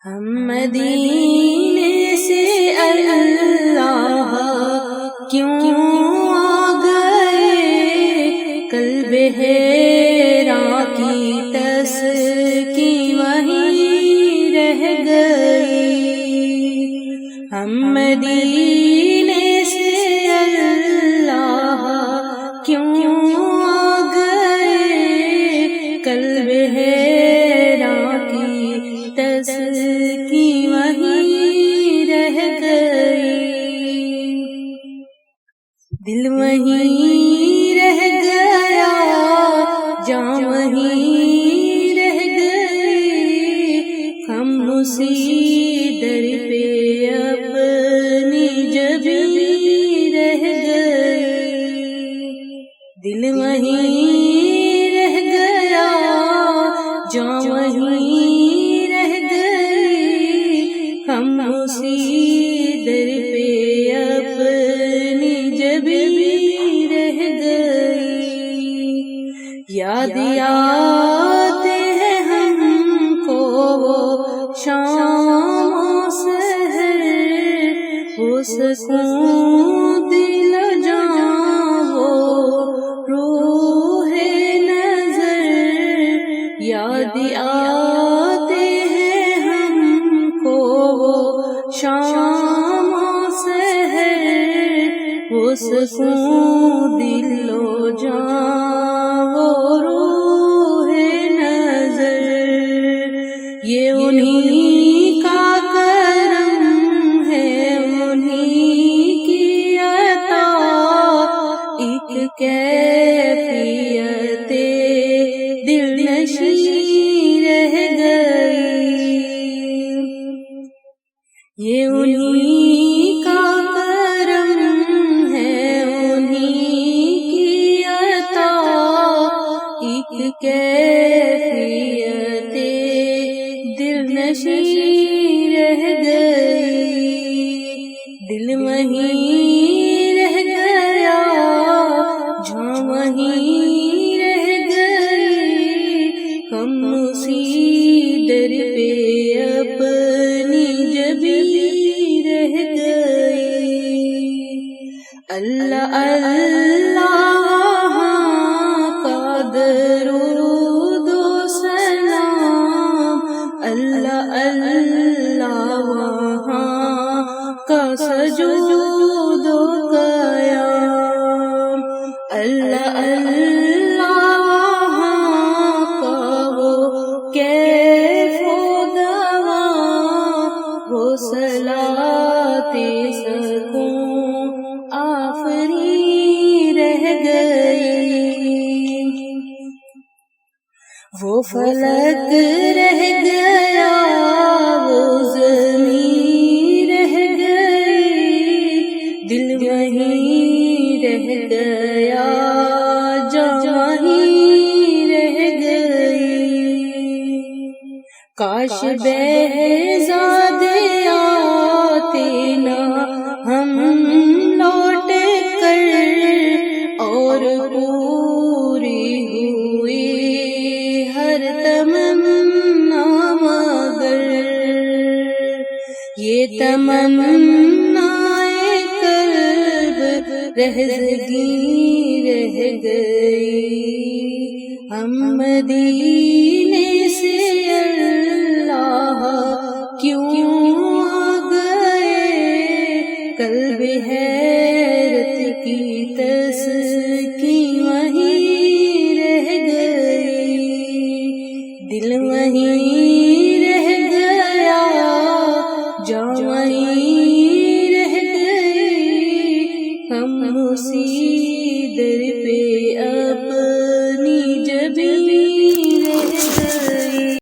ہم مدینے سے اللہ کیوں آ گئے، قلب حیران کی تسکین وہیں رہ گئی۔ ہم مدینے سے اللہ کیوں آ گئے، قلب حیران کی تسکین وہیں رہ گئی، دل وہیں رہ گیا، جاں وہیں رہ گئی، ہم اسی در پہ اپنی جبیں رہ گئے، دل وہیں رہ گیا، جاں وہیں رہ گئی، ہم اسی در پہ اپنی جبیں رہ گئی۔ یاد آتے ہیں ہم کو وہ شام و سحر، وہ سکون دل و جاں، وہ روح نظر۔ یاد آتے ہیں ہم کو وہ شام و سحر، وہ سکون دل و جاں، وہ روح نظر۔ یہ انہی کا کرم ہے، انہی کی عطا، ایک کیفیت دل نشیں رہ گئی۔ یہ انہی کا کرم ہے، انہی کی عطا، ایک کیفیت دل نشیں رہ گئی، دل وہیں رہ گیا، جاں وہیں رہ گئی، ہم اسی در پہ اپنی جبیں رہ گئی۔ اللہ اللہ کا درود و سلام، اللہ اللہ وہاں کا سجود و قیام، اللہ اللہ وہاں کا وہ کیف و دوام، وہ صلاۃ سکون آفرین رہ گئی، وہ فلک رہ گیا، وہ زمین رہ گئی، دل وہیں رہ گیا، جاں وہیں رہ گئی۔ کاش بہزاد آتے نہ ہم لوٹ کر، اور پوری ہوئی ہر تمنا، مگر یہ تمنا قلب رہزگی رہ گئی۔ ہم مدینے سے اللہ کیوں آ گئے، قلب حیرت کی تسکین وہیں رہ گئی، دل وہیں رہ گیا، جاں وہیں رہ گئی، ہم اسی در پہ